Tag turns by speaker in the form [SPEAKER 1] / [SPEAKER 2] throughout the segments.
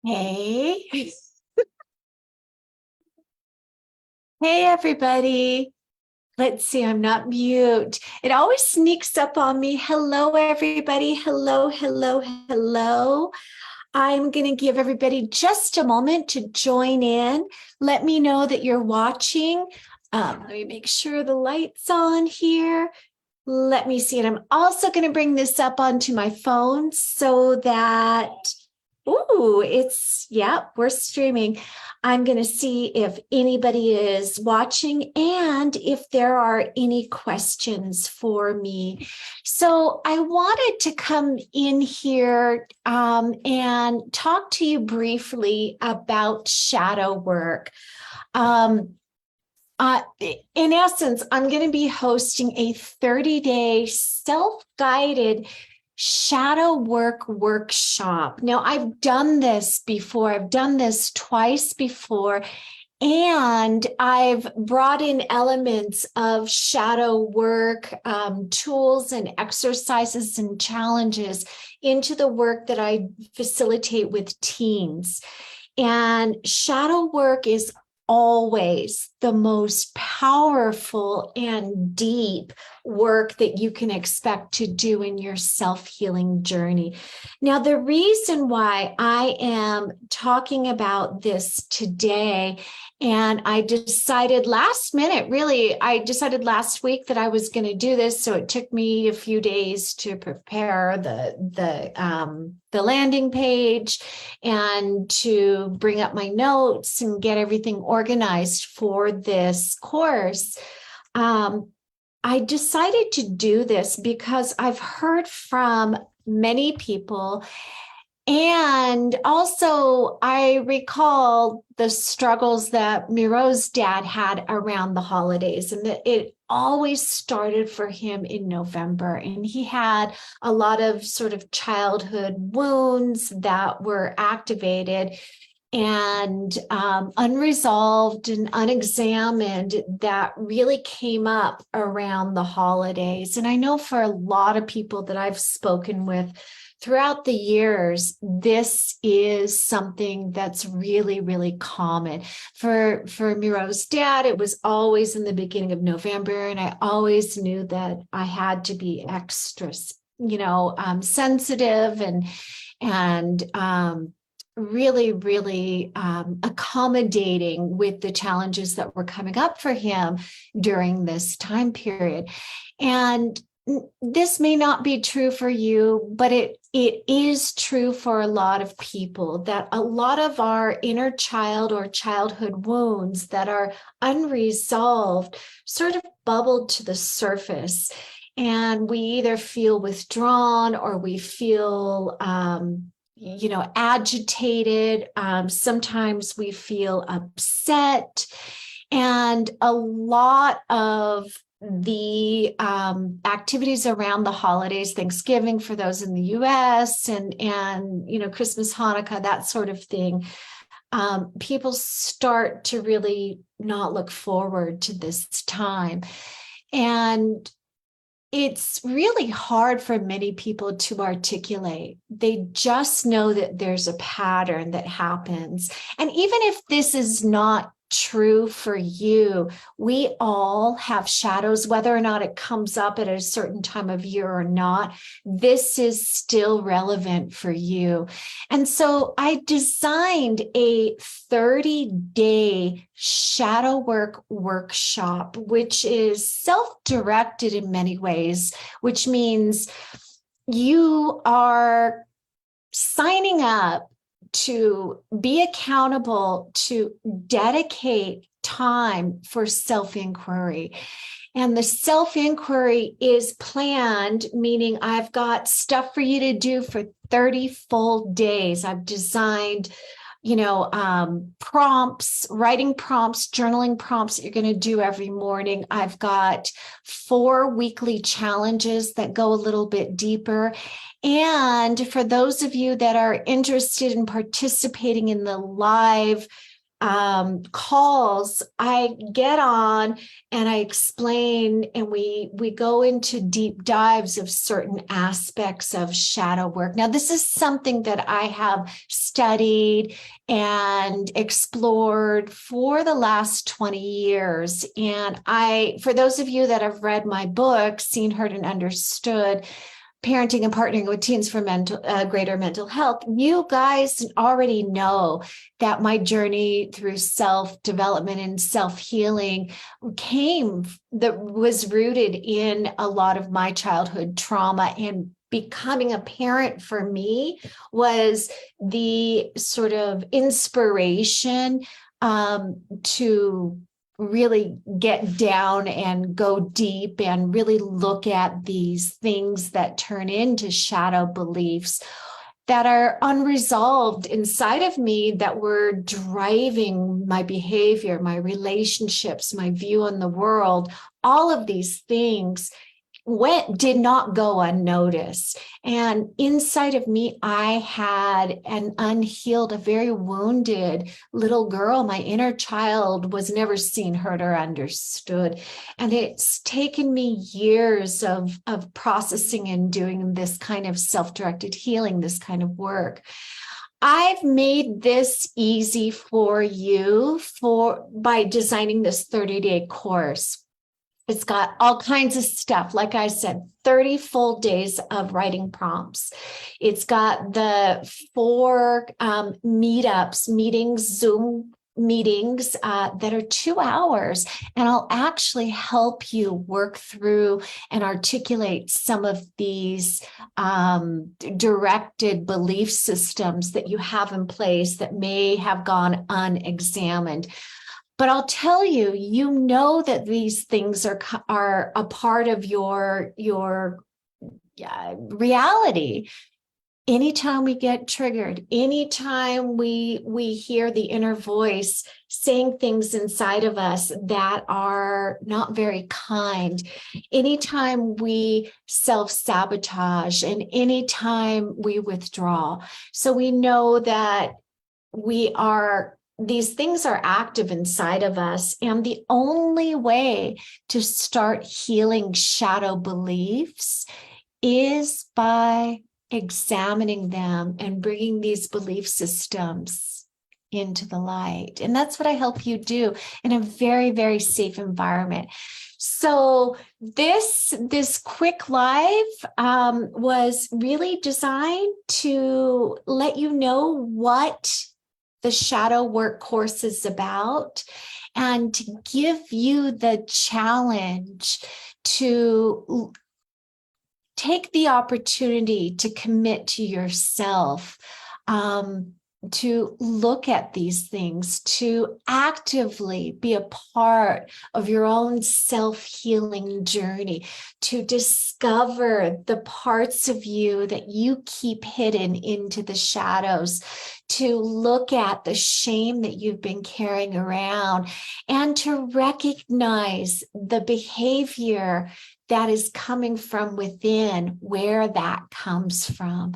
[SPEAKER 1] Hey. Hey, everybody. Let's see, I'm not mute. It always sneaks up on me. Hello, everybody. Hello, hello, hello. I'm going to give everybody just a moment to join in. Let me know that you're watching. Let me make sure the light's on here. Let me see it. I'm also going to bring this up onto my phone so that, we're streaming. I'm going to see if anybody is watching and if there are any questions for me. So I wanted to come in here and talk to you briefly about shadow work. In essence, I'm going to be hosting a 30-day self-guided shadow work workshop. Now, I've done this before. I've done this twice before, and I've brought in elements of shadow work, tools and exercises and challenges into the work that I facilitate with teens. And shadow work is always the most powerful and deep work that you can expect to do in your self-healing journey. Now, the reason why I am talking about this today, and I decided last minute, really, I decided last week that I was going to do this. So it took me a few days to prepare the landing page and to bring up my notes and get everything organized for this course. I decided to do this because I've heard from many people. And also, I recall the struggles that Miro's dad had around the holidays, and that it always started for him in November. And he had a lot of sort of childhood wounds that were activated and unresolved and unexamined that really came up around the holidays. And I know for a lot of people that I've spoken with throughout the years, this is something that's really, really common. For Miro's dad, it was always in the beginning of November, and I always knew that I had to be extra, sensitive and really, really accommodating with the challenges that were coming up for him during this time period. And this may not be true for you, but it is true for a lot of people, that a lot of our inner child or childhood wounds that are unresolved sort of bubbled to the surface. And we either feel withdrawn or we feel agitated. Sometimes we feel upset. And a lot of the activities around the holidays, Thanksgiving for those in the US, and Christmas, Hanukkah, that sort of thing, people start to really not look forward to this time. And it's really hard for many people to articulate. They just know that there's a pattern that happens. And even if this is not true for you, we all have shadows, whether or not it comes up at a certain time of year or not. This is still relevant for you. And so I designed a 30-day shadow work workshop, which is self-directed in many ways, which means you are signing up to be accountable, to dedicate time for self-inquiry. And the self-inquiry is planned, meaning I've got stuff for you to do for 30 full days. I've designed prompts, writing prompts, journaling prompts that you're going to do every morning. I've got 4 weekly challenges that go a little bit deeper. And for those of you that are interested in participating in the live calls, I get on and I explain, and we go into deep dives of certain aspects of shadow work. Now, this is something that I have studied and explored for the last 20 years. And for those of you that have read my book, Seen, Heard, and Understood, Parenting and Partnering with Teens for Greater Mental Health, you guys already know that my journey through self-development and self-healing was rooted in a lot of my childhood trauma, and becoming a parent for me was the sort of inspiration to really get down and go deep and really look at these things that turn into shadow beliefs that are unresolved inside of me, that were driving my behavior, my relationships, my view on the world. All of these things did not go unnoticed. And inside of me, I had an unhealed, a very wounded little girl. My inner child was never seen, heard, or understood. And it's taken me years of processing and doing this kind of self-directed healing, this kind of work. I've made this easy for you by designing this 30-day course. It's got all kinds of stuff. Like I said, 30 full days of writing prompts. It's got the 4 Zoom meetings that are 2 hours. And I'll actually help you work through and articulate some of these directed belief systems that you have in place that may have gone unexamined. But I'll tell you, you know that these things are a part of your reality. Anytime we get triggered, anytime we hear the inner voice saying things inside of us that are not very kind, anytime we self-sabotage, and anytime we withdraw. So we know that these things are active inside of us. And the only way to start healing shadow beliefs is by examining them and bringing these belief systems into the light. And that's what I help you do in a very, very safe environment. So this quick live was really designed to let you know what the shadow work course is about, and to give you the challenge to take the opportunity to commit to yourself, to look at these things, to actively be a part of your own self-healing journey, to discover the parts of you that you keep hidden into the shadows, to look at the shame that you've been carrying around, and to recognize the behavior that is coming from within, where that comes from.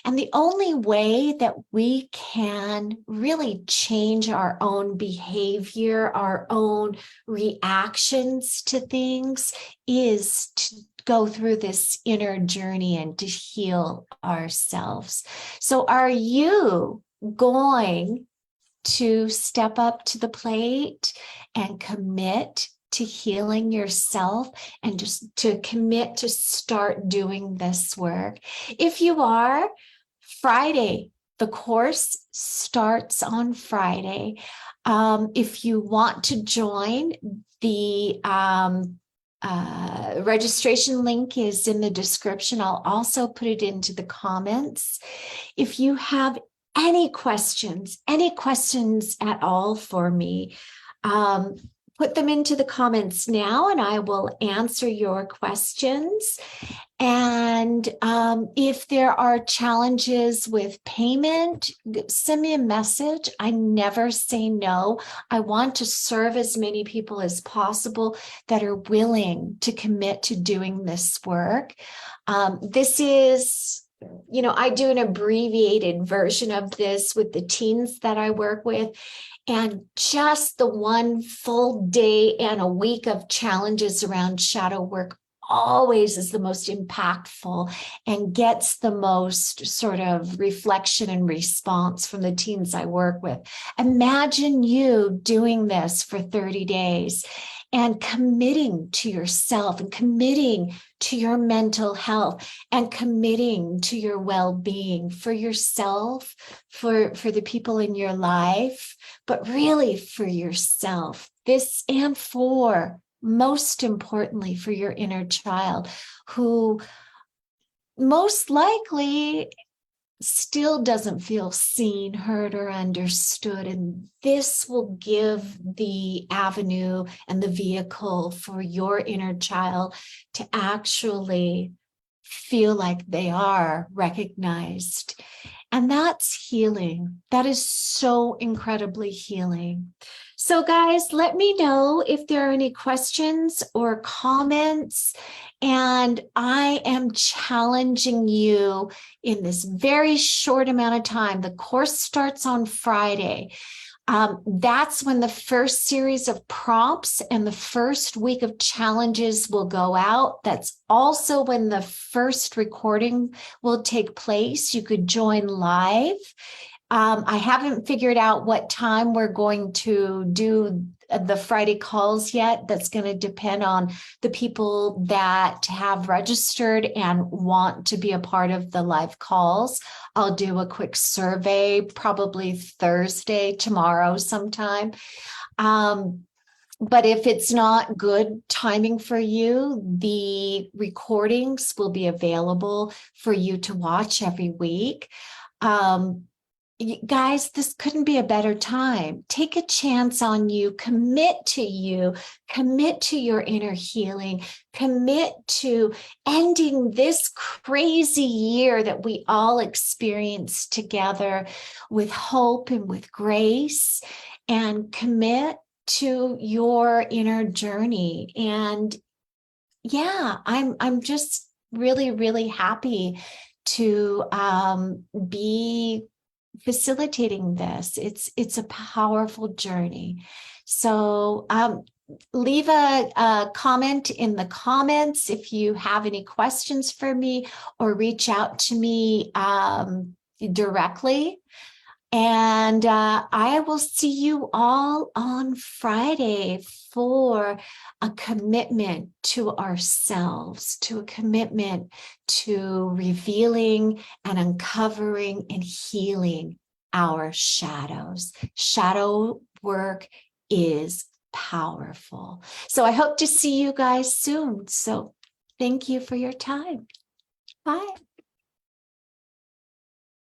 [SPEAKER 1] And the only way that we can really change our own behavior, our own reactions to things, is to go through this inner journey and to heal ourselves. So are you going to step up to the plate and commit to healing yourself, and just to commit to start doing this work? If you are, Friday, the course starts on Friday. If you want to join, the registration link is in the description. I'll also put it into the comments. If you have any questions at all for me, put them into the comments now, and I will answer your questions. And if there are challenges with payment, send me a message. I never say no. I want to serve as many people as possible that are willing to commit to doing this work. This is I do an abbreviated version of this with the teens that I work with. And just the one full day and a week of challenges around shadow work always is the most impactful and gets the most sort of reflection and response from the teens I work with. Imagine you doing this for 30 days and committing to yourself and committing to your mental health and committing to your well-being for yourself, for the people in your life, but really for yourself. This, and for, most importantly, for your inner child, who most likely still doesn't feel seen, heard, or understood. And this will give the avenue and the vehicle for your inner child to actually feel like they are recognized. And that's healing. That is so incredibly healing. So guys, let me know if there are any questions or comments. And I am challenging you in this very short amount of time. The course starts on Friday. That's when the first series of prompts and the first week of challenges will go out. That's also when the first recording will take place. You could join live. I haven't figured out what time we're going to do the Friday calls yet. That's going to depend on the people that have registered and want to be a part of the live calls. I'll do a quick survey, probably Thursday, tomorrow sometime. But if it's not good timing for you, the recordings will be available for you to watch every week. Guys, this couldn't be a better time. Take a chance on you, commit to your inner healing, commit to ending this crazy year that we all experienced together with hope and with grace, and commit to your inner journey. And yeah, I'm just really, really happy to be facilitating this. It's a powerful journey. So leave a comment in the comments if you have any questions for me, or reach out to me directly. And I will see you all on Friday for a commitment to ourselves, to a commitment to revealing and uncovering and healing our shadows. Shadow work is powerful. So I hope to see you guys soon. So thank you for your time. Bye.